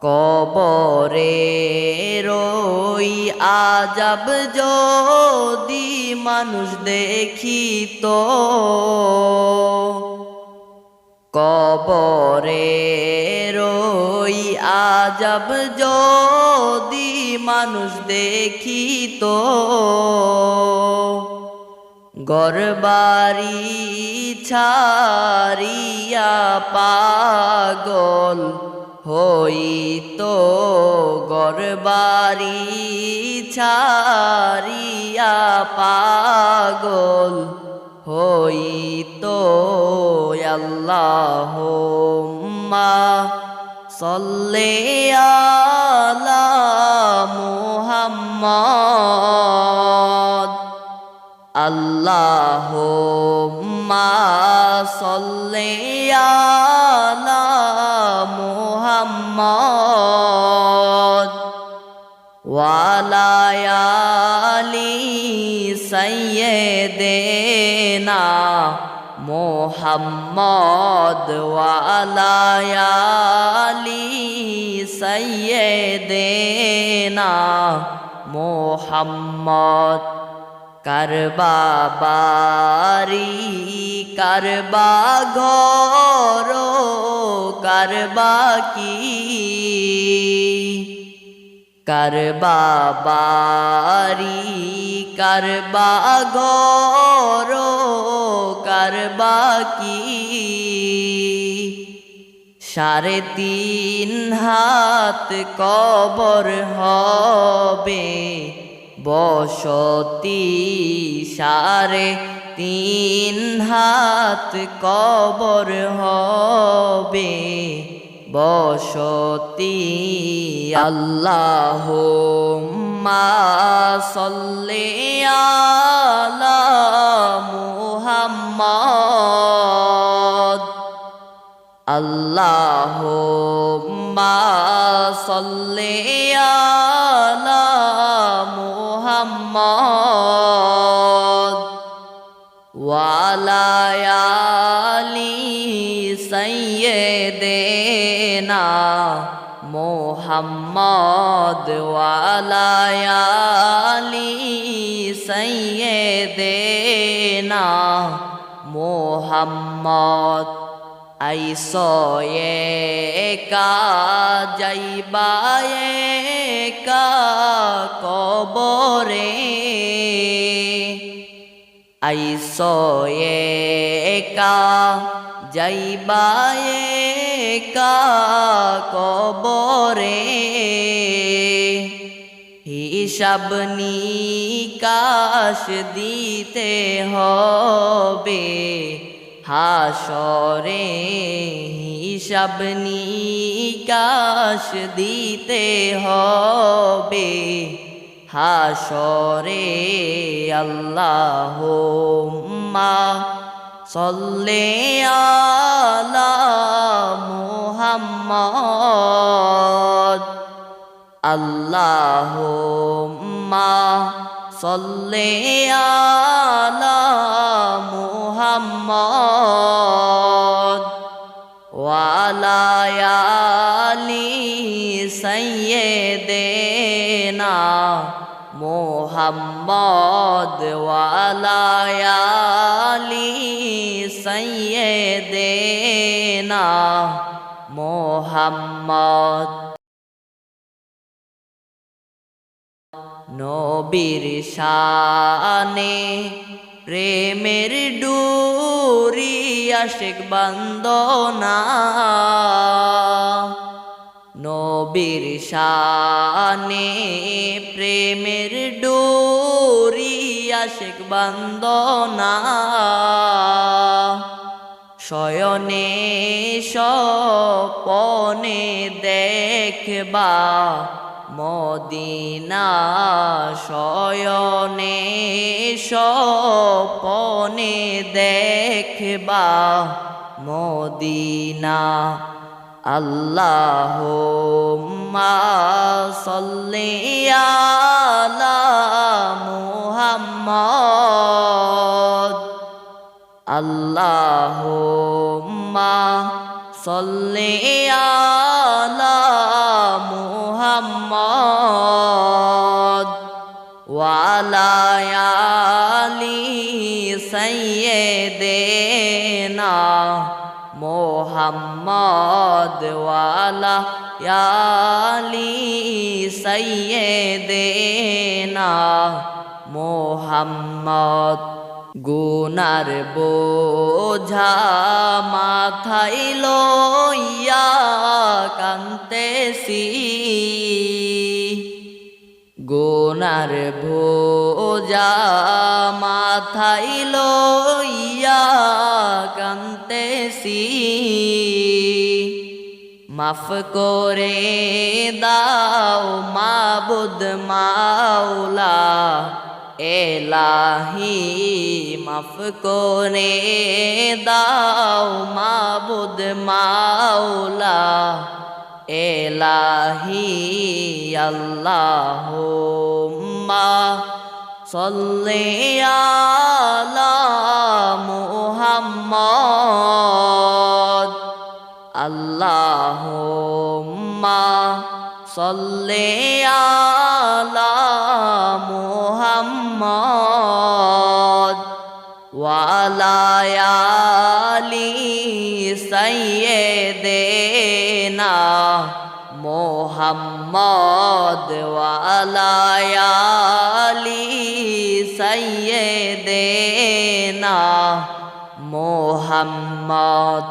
কবরের ওই আযাব যদি মানুষ দেখিত, কবরের ওই আযাব যদি মানুষ দেখিত, ঘরবাড়ি ছাড়িয়া পাগল হইতো, ঘরবাড়ি ছাড়িয়া পাগল হইতো। আল্লাহুম্মা সাল্লি আলা মুহাম্মদ, আল্লাহুম্মা সাল্লি আলা মুহাম্মদ ওয়া আলা আলি সাইয়্যিদিনা মুহাম্মদ ওয়া আলা আলি সাইয়্যিদিনা মুহাম্মদ। কারবা বাড়ি কারবা ঘর কারবা কি, কারবা বাড়ি কারবা ঘর কারবা কি, 3.5 হাত কবর হবে বসতি, 3.5 হাত কবর হবে বসতি। আল্লাহুম্মা সাল্লি আলা মুহাম্মদ, আল্লাহুম্মা সাল্লি আলা মুহাম্মদ ওয়া আলা আলি সাইয়্যিদিনা মুহাম্মদ ওয়া আলা আলি সাইয়্যিদিনা মুহাম্মদ। আইসো একা যাইবা একা কবরে, আইসো একা যাইবা একা কবরে, হিসাব নিকাশ দিতে হবে হাসরে, হিসাব নিকাশ দিতে হবে হাসরে। আল্লাহুম্মা সাল্লি আলা মুহাম্মদ, আল্লাহুম্মা সাল্লি আলা মুহাম্মদ ওয়া আলা আলি সাইয়্যিদিনা মুহাম্মদ ওয়া আলা আলি সাইয়্যিদিনা মুহাম্মদ। নবীর শানে প্রেমের ডুরি আশিক বান্দনা, নবীর শানে প্রেমের ডুরি আশিক বান্দনা, শয়নে স্বপনে দেখবা মদিনা, শয়নে স্বপনে দেখবা মদিনা। আল্লাহুম্মা সাল্লি আলা মুহাম্মদ, আল্লাহুম্মা সাল্লি আলা মুহাম্মদ ওয়ালা আলি সাইয়্যিদিনা মুহাম্মদ। গুনার বোঝা মাথায় লইয়া কান্তেছি, গুনার বোঝা মাথায় লইয়া কান্তেছি। মাফ করে দাও মাবুদ মাওলা এলাহি, মাফ করে দাও মাবুদ মাওলা এলাহি। আল্লাহুম্মা সাল্লি আলা মুহাম্মদ, আল্লাহুম্মা সাল্লি আলা মুহাম্মদ ওয়ালা আলি সাইয়্যিদিনা মুহাম্মদ ওয়ালা আলি সাইয়্যিদিনা মুহাম্মদ।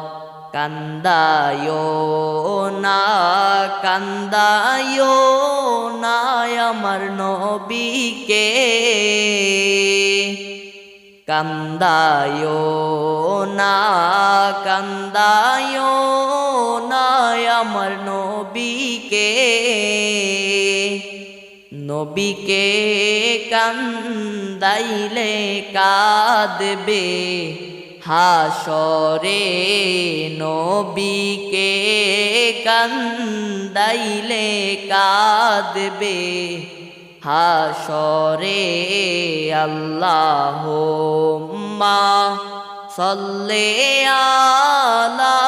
কান্দায়ো না কান্দায়ো না আমার নবীকে, কান্দায়ো না কান্দায়ো না আমার নবীকে, নবীকে কান্দাইলে কাঁদবে হাসরে, নবীকে কান্দাইলে কাঁদবে হাসরে। আল্লাহুম্মা সাল্লি আলা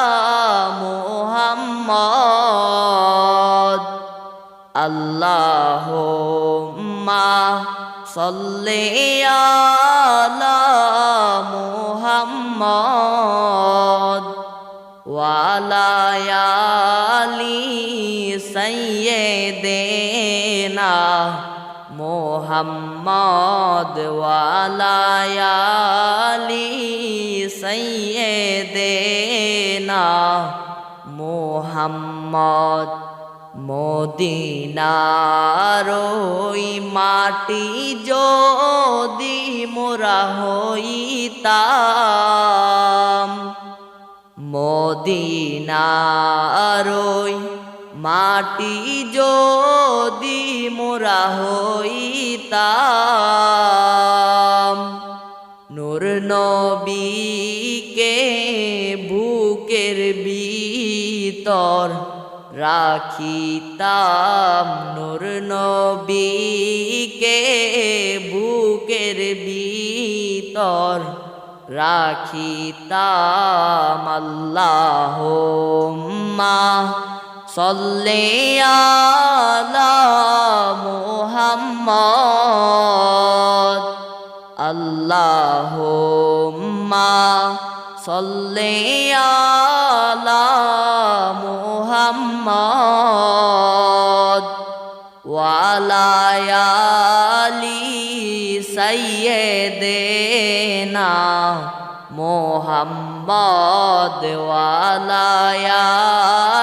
মুহাম্মদ, আল্লাহুম্মা সাল্লি আলা মুহাম্মদ ওয়ালা আলি সাইয়্যিদিনা মুহাম্মদ ওয়ালা আলি সাইয়্যিদিনা মুহাম্মদ। মদিনার ওই মাটি যদি মোরা হইতাম, মদিনার ওই মাটি যদি মোরা হইতাম, নূর নবীকে বুকের ভিতর রাখিতাম, নূর নবীকে বুকের ভিতর রাখিতাম। আল্লাহুম্মা সাল্লি আলা মুহাম্মদ, আল্লাহুম্মা সাল্লি আলা মুহাম্মদ ওয়ালা আলি সাইয়্যিদিনা মুহাম্মদ ওয়ালা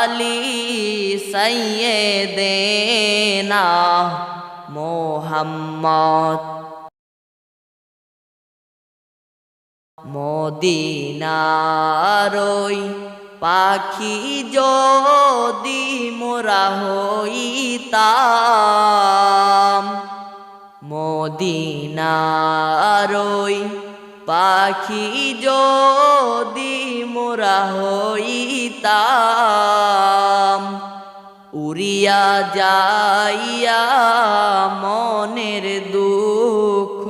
আলি সাইয়্যিদিনা মুহাম্মদ। মদিনার ওই পাখি যদি মোরা হইতাম, মদিনার ওই পাখি যদি মোরা হইতাম, উড়িয়া যাইয়া মনের দুঃখ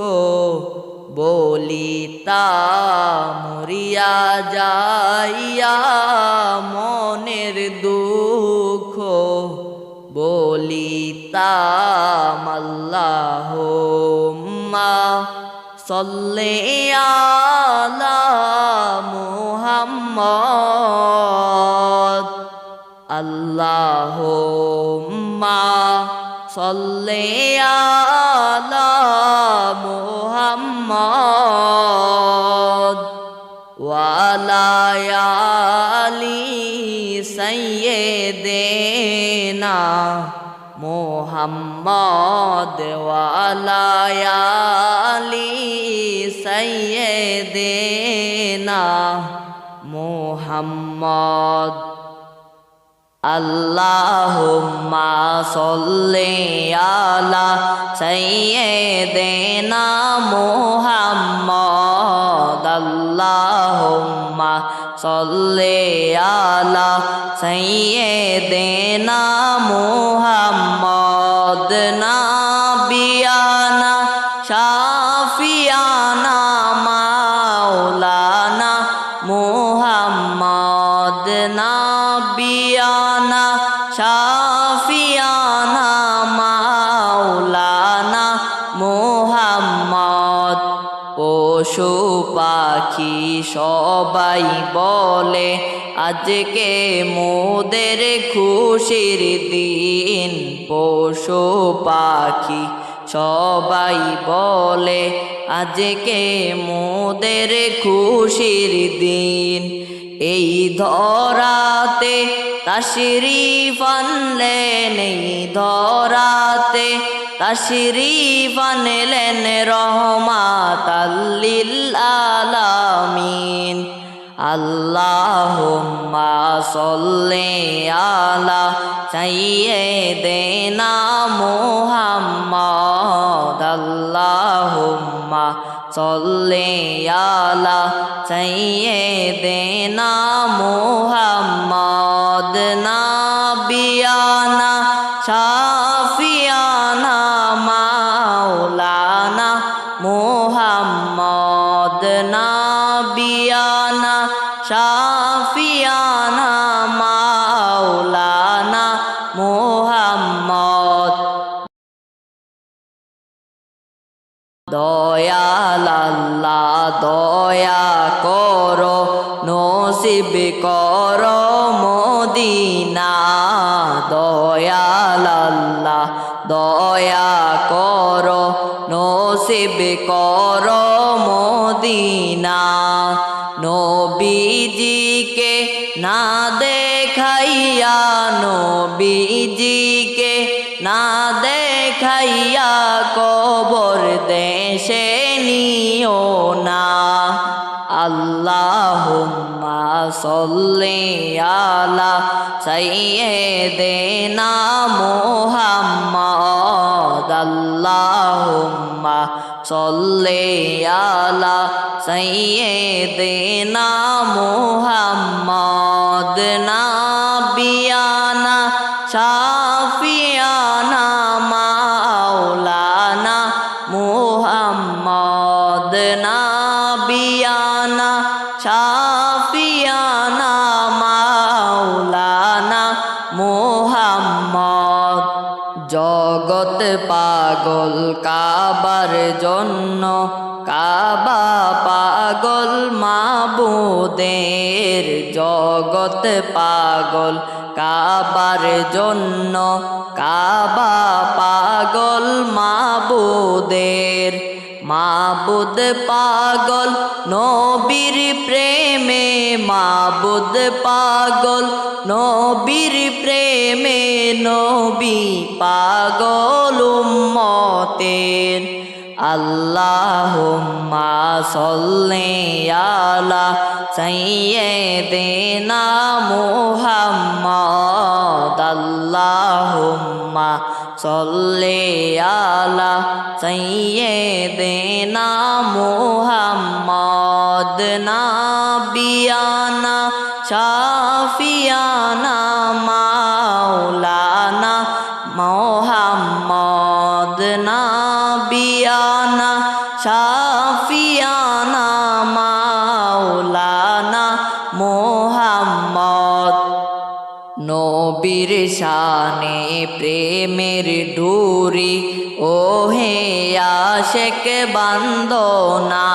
বলিতাম, উড়িয়া যাইয়া মনের দুঃখ বলিতাম। আল্লাহুম্মা সাল্লি আলা মুহাম্মদ আল্লাহুম্মা সাল্লি আলা মুহাম্মদ ওয়া আলা আলি সাইয়্যিদিনা মুহাম্মদ ওয়া আলা আলি সাইয়্যিদিনা মুহাম্মদ আল্লাহুম্মা সাল্লি আলা সাইয়্যিদিনা মুহাম্মদ আল্লাহুম্মা সাল্লি আলা সাইয়্যিদিনা মুহাম্মদ নাবিয়ানা শাফিয়ানা মাওলানা মুহাম্মদ নাবিয়ানা শাফিয়ানা মাওলানা মুহাম্মদ পশু পাখি সবাই বলে আজকে মোদের খুশির দিন পশু পাখি সবাই বলে আজকে মোদের খুশির দিন এই ধরাতে তাশরীফ আনলেন এই ধরাতে তাশরীফ আনলেন রহমাতাল লিল আলামিন আল্লাহুম্মা সাল্লি আলা সাইয়্যিদিনা মুহাম্মদ আল্লাহুম্মা সাল্লি আলা সাইয়্যিদিনা মুহাম্মদ নাবিয়ানা শাফিয়ানা মাওলানা মুহাম্মদ নাবিয়ানা শাফিয়ানা মাওলানা মুহাম্মদ দয়াল আল্লাহ দয়া করো নসিব করো মদিনা দয়াল আল্লাহ দয়া করো নসিব করো মদিনা নবীজিকে না দেখাইয়া নবীজিকে না দেখাইয়া কবর দেশে নিও না আল্লাহুম্মা সাল্লি আলা সাইয়্যিদিনা মুহাম্মদ আল্লাহুম্মা সাল্লি আলা সাইয়্যিদিনা মুহাম্মদ নাবিয়ানা শাফিয়ানা মাওলানা মুহাম্মদ নাবিয়ানা শাফিয়ানা মাওলানা মুহাম্মদ জগৎ পাগল কাবার জন্য কাবা পাগল মাবুদের জগৎ পাগল কাবার জন্য কাবা পাগল মাবুদের মাবুদ পাগল নবীর প্রেমে মাবুদ পাগল নবীর প্রেমে নবী পাগল উম্মতের আল্লাহুম্মা সাল্লি আলা সাইয়্যিদিনা মুহাম্মদ আল্লাহুম্মা সাল্লি আলা সাইয়্যিদিনা মুহাম্মদ নাবিয়ানা শাফিয়ানা মাওলানা মুহাম্মদ নাবিয়ানা শাফিয়ানা মাওলানা মুহাম্মদ নবীর শান শানে প্রেমের ডুরি ও হে আশেক বান্দনা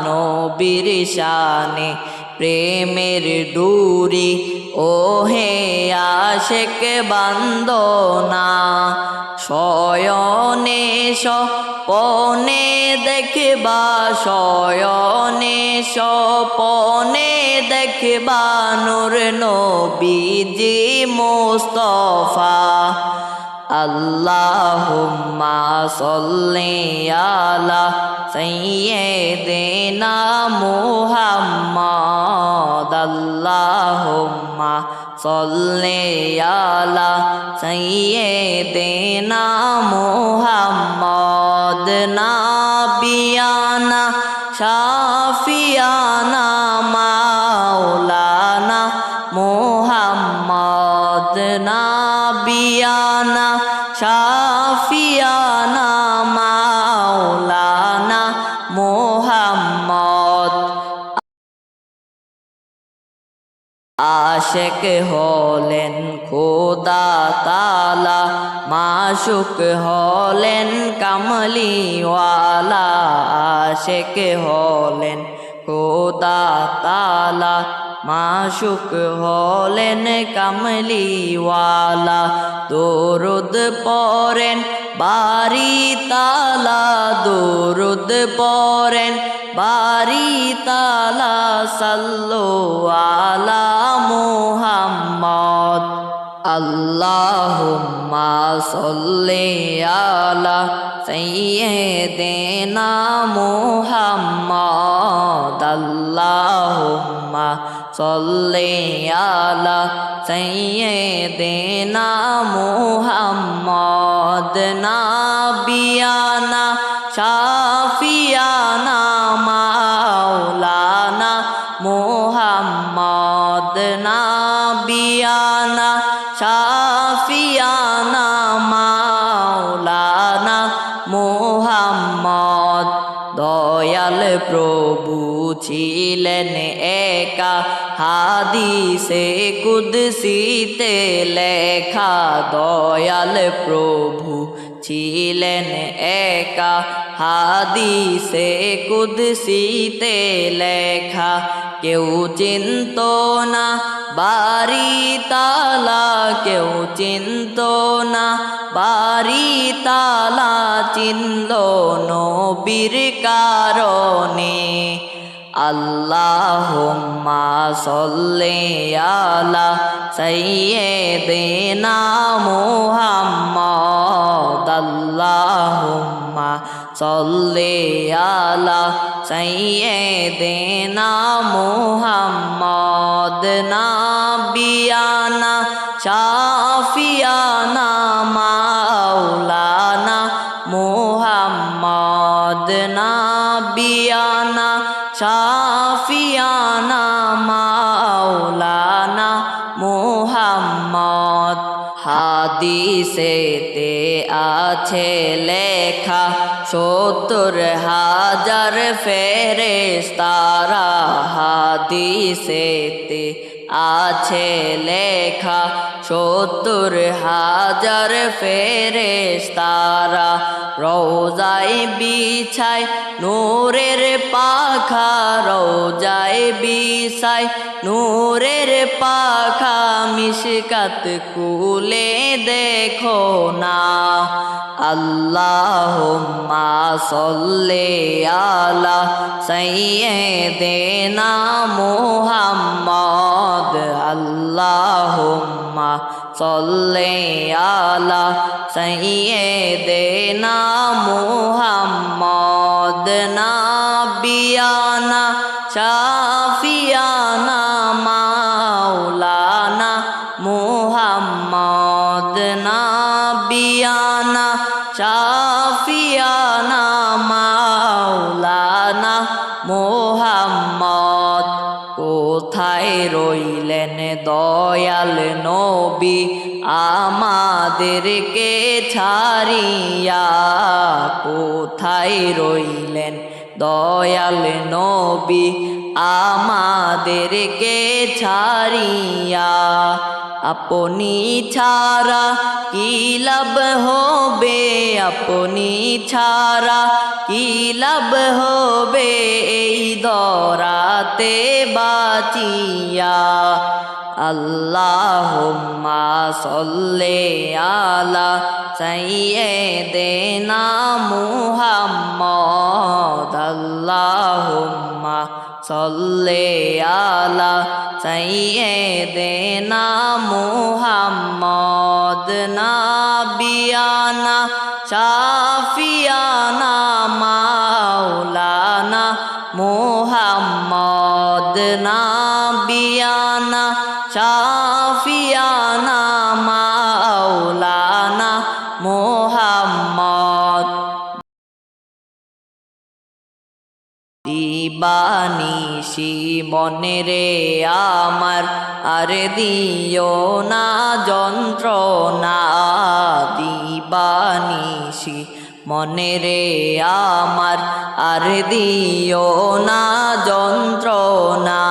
নবীর শানে প্রেমের ডুরি ও হে আশেক বান্দনা শয়নে স্বপনে দেখবা শয়নে স্বপনে দেখবা নূর নবীজি মুস্তাফা আল্লাহুম্মা সাল্লি আলা সাইয়্যিদিনা মুহাম্মদ আল্লাহুম্মা সাল্লি আলা সাইয়্যিদিনা মুহাম্মদ নাবিয়ানা শাফিয়ানা মাওলানা মুহাম্মদ নাবিয়ানা শাফিয়ানা মাওলানা মুহাম্মদ আশেক হলেন খোদা তাআলা মাশুক হলেন কামলিওয়ালা আশেক হলেন খোদা তাআলা মাশুক হলেন কামলিওয়ালা দরুদ পড়েন বারি তালা দরুদ পড়েন বারি তালা সাল্লু আলা মুহাম্মদ আল্লাহুম্মা সাল্লি আলা সাইয়্যিদিনা মুহাম্মদ আল্লাহুম্মা সাল্লি আলা সাইয়্যিদিনা মুহাম্মদ নাবিয়ানা শাফিয়ানা মাওলানা মুহাম্মদ নাবিয়ানা শাফিয়ানা মাওলানা মুহাম্মদ দয়াল প্রভু ছিলেন একা হাদিসে কুদসিতে লেখা দয়াল প্রভু ছিলেন একা হাদিসে কুদসিতে লেখা কেউ চিন্ত না বারি তালা কেউ চিন্ত না বারি তালা চিনল নবীর কারণে আল্লাহুম্মা সাল্লি আলা সাইয়্যিদিনা মুহাম্মদ আল্লাহুম্মা সাল্লি আলা সাইয়্যিদিনা মুহাম্মদ নাবিয়ানা শাফিয়ানা মাওলানা মুহাম্মদ নাবিয়ানা শাফিয়ানা মাওলানা মুহাম্মদ হাদিসেতে আছে লেখা ৭০,০০০ ফেরেশতারা হাদিসেতে আছে লেখা ৭০,০০০ ফেরেশতারা রওজায় বিছায় নূরের পাখা রওজায় বিছায় নূরের পাখা মিশকাত খুলে দেখো না আল্লাহুম্মা সাল্লি আলা সাইয়্যিদিনা মুহাম্মদ আল্লাহুম্মা সাল্লি আলা সাইয়্যিদিনা মুহাম্মদ নাবিয়ানা শাফিয়ানা মাওলানা মুহাম্মদ নাবিয়ানা শাফিয়ানা মাওলানা মুহাম্মদ কোথায় রইলেন দয়াল নবী আমাদেরকে ছাড়িয়া কোথায় রইলেন দয়াল নবী আমাদেরকে ছাড়িয়া আপনি ছাড়া কি লাভ হবে, আপনি ছাড়া কি লাভ হবে এই দরাতে বাঁচিয়া। আল্লাহুম্মা সাল্লি আলা সাইয়্যিদিনা মুহাম্মদ, আল্লাহুম্মা সাল্লি আলা সাইয়্যিদিনা মুহাম্মদ। নাবিয়ানা শাফিয়ানা মাওলানা মুহাম্মদ, নাবিয়ানা শাফিয়ানা মাওলানা মুহাম্মদ। দিবানিশি মনে রে আমার আর দিও না যন্ত্রণা, দিবানিশি মনে রে আমার আর দিও না যন্ত্রণা।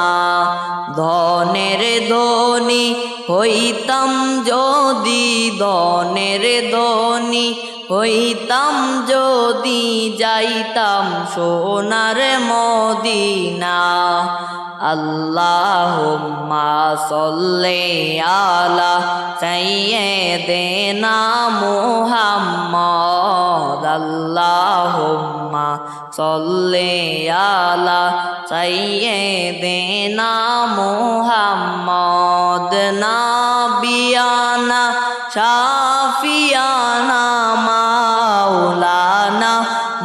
ধনের ধনী হইতাম যদি, ধনের ধনী হইতাম যদি, যাইতাম সোনার মদিনা। আল্লাহুম্মা সাল্লি আলা সাইয়্যিদিনা মুহাম্মদ, আল্লাহুম্মা সাল্লি আলা সাইয়্যিদিনা মুহাম্মদ। নাবিয়ানা শাফিয়ানা মাওলানা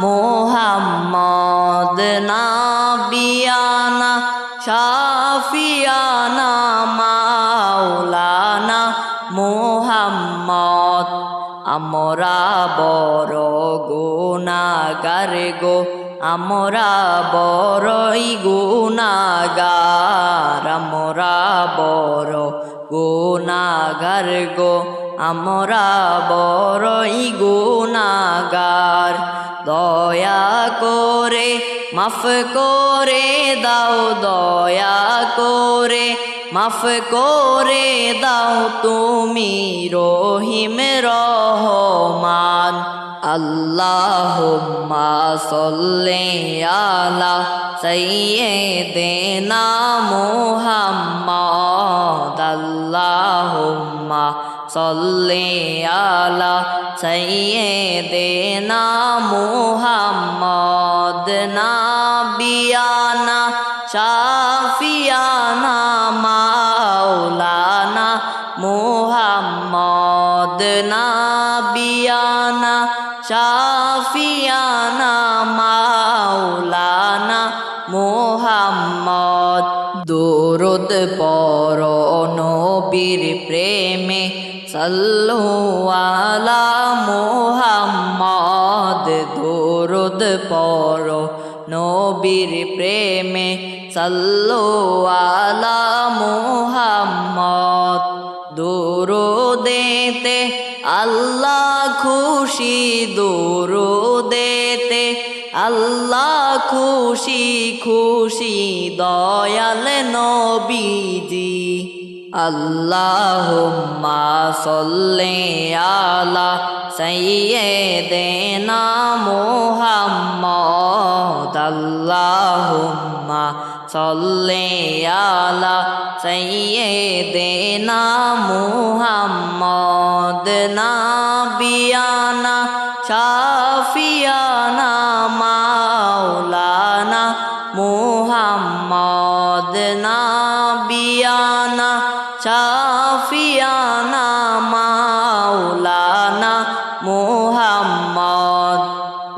মুহাম্মদ, নাবিয়ানা শাফিয়ানা মাওলানা মুহাম্মদ। আমরা বড় গুনাহগার গো, আমরা বড়ই গুনাহগার, আমরা বড় গুনাহগার গো, আমরা বড়ই গুনাহগার। দয়া করে মাফ করে দাও, দয়া করে মাফ করে দাও তুমি রহিম রহমান। আল্লাহুম্মা সাল্লি আলা সাইয়্যিদিনা মুহাম্মদ, আল্লাহুম্মা সাল্লি আলা সাইয়্যিদিনা মুহাম্মদ। নাবিয়ানা শাফিয়ানা মাওলানা মুহাম্মদ, নাবিয়ানা শাফিয়ানা মাওলানা মুহাম্মদ। দুরুদ পড়ো নবীর প্রেমে, সাল্লু আলা মুহাম্মদ। দুরুদ পড়ো নবীর প্রেমে, সাল্লু আলা মুহাম্মদ। দুরুদেতে আল্লাহ খুশি, দুরুদেতে আল্লাহ খুশি খুশি দয়াল নবীজি। আল্লাহুম্মা সাল্লি আলা সাইয়্যিদিনা মুহাম্মদ, আল্লাহুম্মা সাল্লি আলা সাইয়্যিদিনা মুহাম্মদ। নাবিয়ানা শাফিয়ানা মাওলানা মুহাম্মদ, নাবিয়ানা শাফিয়ানা মাওলানা মুহাম্মদ।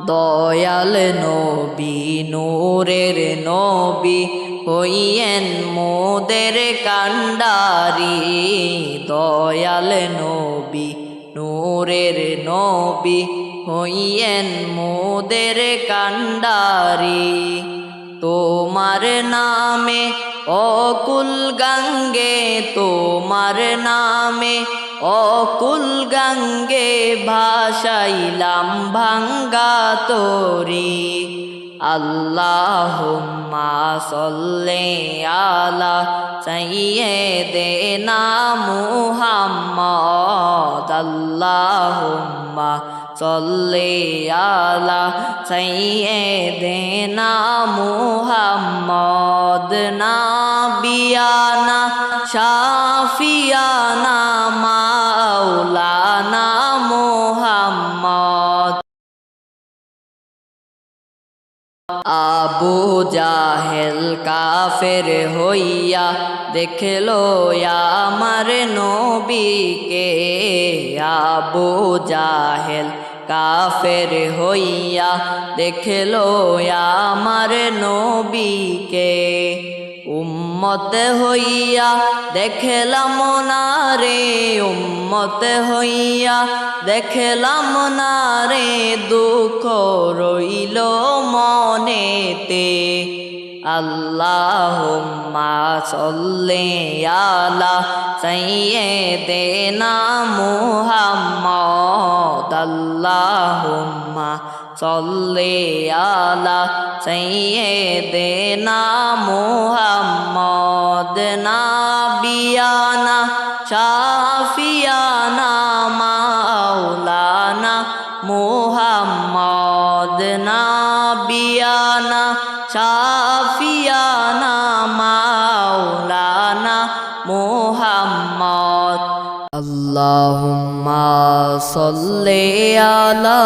দয়াল নবী নূরের নবী হইয়েন মোদের কান্ডারি, দয়াল নবী নূরের নবী হইয়েন মোদের কান্ডারি। তোমার নামে অকুল গঙ্গে, তোমার নামে অকুল গঙ্গে ভাসাইলাম ভাঙ্গা তরি। আল্লাহুম্মা সাল্লি আলা সাইয়্যিদিনা মুহাম্মদ আল্লাহুম্মা সাল্লি আলা সাইয়্যিদিনা মুহাম্মদ নাবিয়ানা শাফিয়ানা মাওলানা মুহাম্মদ আবু জাহেল কাফের হইয়া দেখলো আমার নবীকে আবু জাহেল কাফের হইয়া দেখলো আমার নবীকে উম্মত হইয়া দেখলাম না রে উম্মত হইয়া দেখলাম না রে দুঃখ রইল মনেতে আল্লাহুম্মা সাল্লি আলা সাইয়্যিদিনা মুহাম্মদ আল্লাহুম্মা সাল্লি আলা সাইয়্যিদিনা মুহাম্মদ নাবিয়ানা শাফিয়ানা মাওলানা মুহাম্মদ নাবিয়ানা শাফিয়ানা মাওলানা মুহাম্মদ আল্লাহুম্মা সাল্লি আলা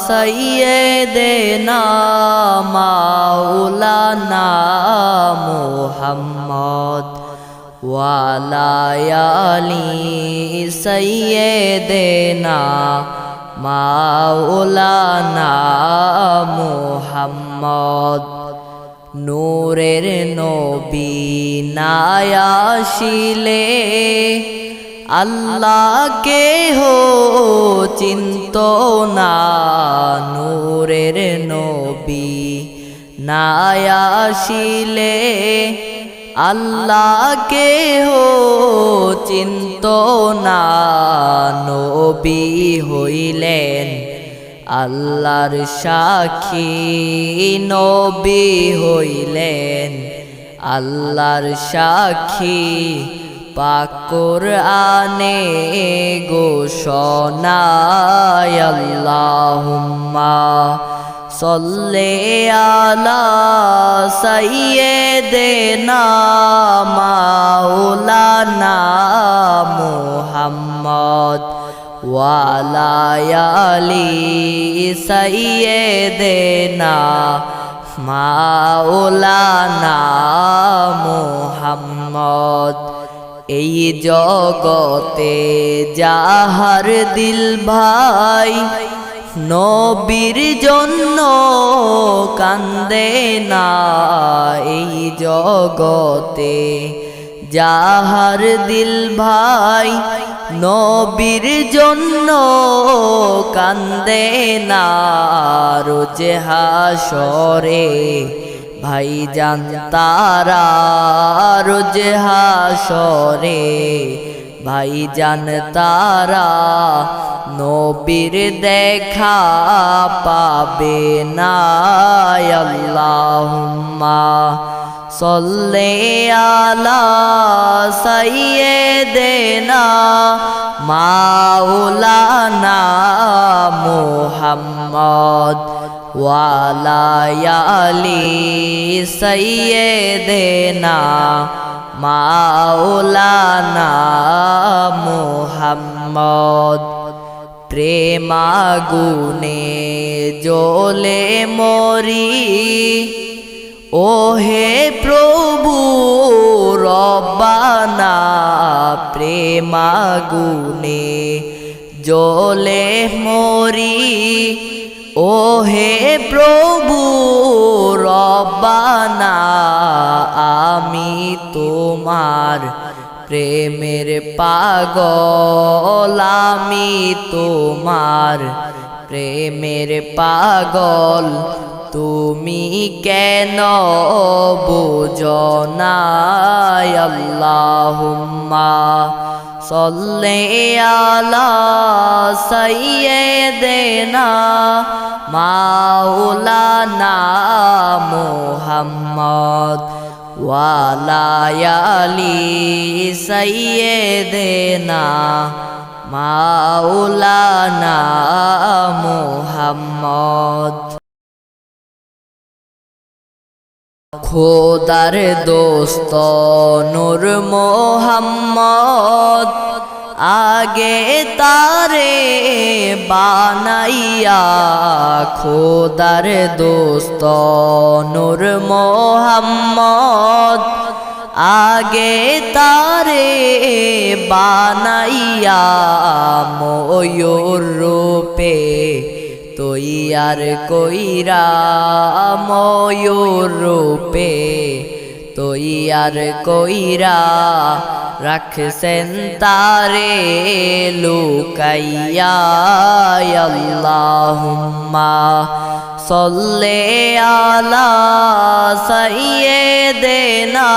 সাইয়্যিদিনা মাওলানা মুহাম্মদ ওয়া আলা আলি সাইয়্যিদিনা মাওলানা মুহাম্মদ নূরের নবী না আসিলে আল্লাহকে হো চিন্ত না নূরের নবী না আসিলে আল্লাহকে হো চিন্ত না নবী হইলেন আল্লাহর সাক্ষী নবী হইলেন আল্লাহর সাক্ষী পাক কুরআনে ঘোষণা আল্লাহুম্মা সাল্লি আলা সাইয়্যিদিনা মাওলানা মুহাম্মদ ওয়া আলা আলি সাইয়্যিদিনা মাওলানা মুহাম্মদ এই জগতে যাহার দিল ভাই নবীর জন্য কান্দে না এই জগতে যাহার দিল ভাই নবীর জন্য কান্দে না রোজ হাসরে ভাইজান তারা রোজ হাসরে ভাইজান তারা নবীর দেখা পাবে না আল্লাহুম্মা সাল্লি আলা সাইয়্যিদিনা মাওলানা মুহাম্মদ ওয়া আলা আলি সাইয়্যিদিনা মাওলানা মুহাম্মদ প্রেমাগুনে জ্বলে মরি ওহে প্রভু রব্বানা প্রেমাগুনে জ্বলে মরি ওহে প্রভু রব্বানা আমি তোমার প্রেমের পাগল আমি তোমার প্রেমের পাগল তুমি কেন বুঝো না আল্লাহুম্মা सल्ले अला सय्यिदना मौलाना मुहम्मद वाला आली सय्यिदना मौलाना मुहम्मद। खोदार दोस्त नूर मोहम्मद आगे तारे बानाइया। खोदार दोस्त नूर मोहम्मद आगे तारे बानाइया। मयूर रूपे तैयार कइरा मयूर रूपे तैयार कइरा राखसेन तारे लुकाइया। अल्लाहुम्मा सल्ले अला सय्यिदिना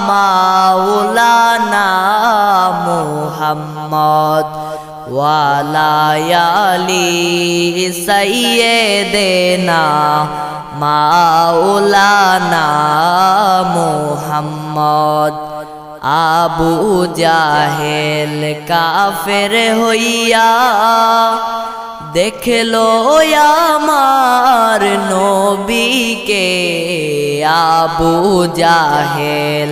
मौलाना मुहम्मद वाला आली सय्यिदिना मौलाना मुहम्मद। आबू जाहेल काफिर होइया देखलो आमार नबी के। आबू जाहेल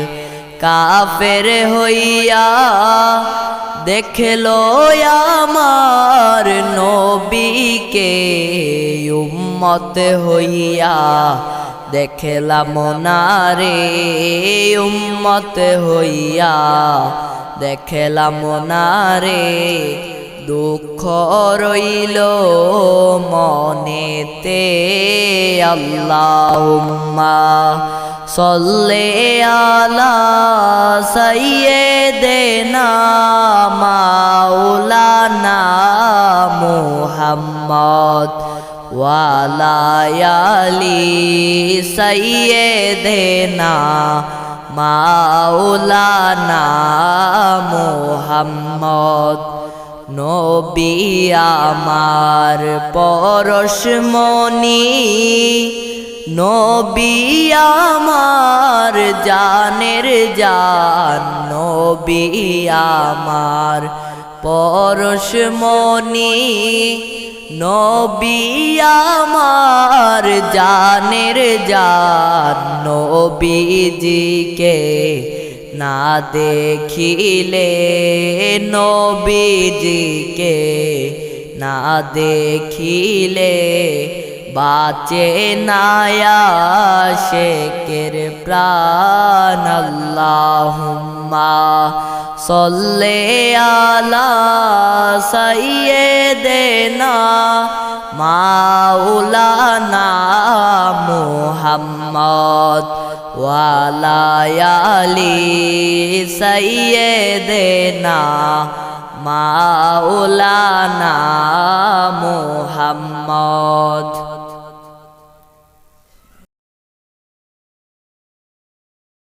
काफिर होइया देखलो आमार नबी के। उम्मत होइया देखलाम ना रे उम्मत होइया देखलाम ना रे। दुख रइल मनेते। अल्लाहुम्मा सल्ले अला सय्यिदिना मौलाना मुहम्मद वाला आली सय्यिदिना मौलाना मुहम्मद। नबी आमार परशमणि नबी आमार जानेर जान। नबी आमार परशमणि नबी आमार जानेर जान। नबीजी के ना देखिले नबीजी के ना देखिले बाचे नाया शेकेर प्राण। अल्लाहुम्मा सल्ले अला सय्यिदिना मौलाना मुहम्मद वाला आली सय्यिदिना मौलाना मुहम्मद।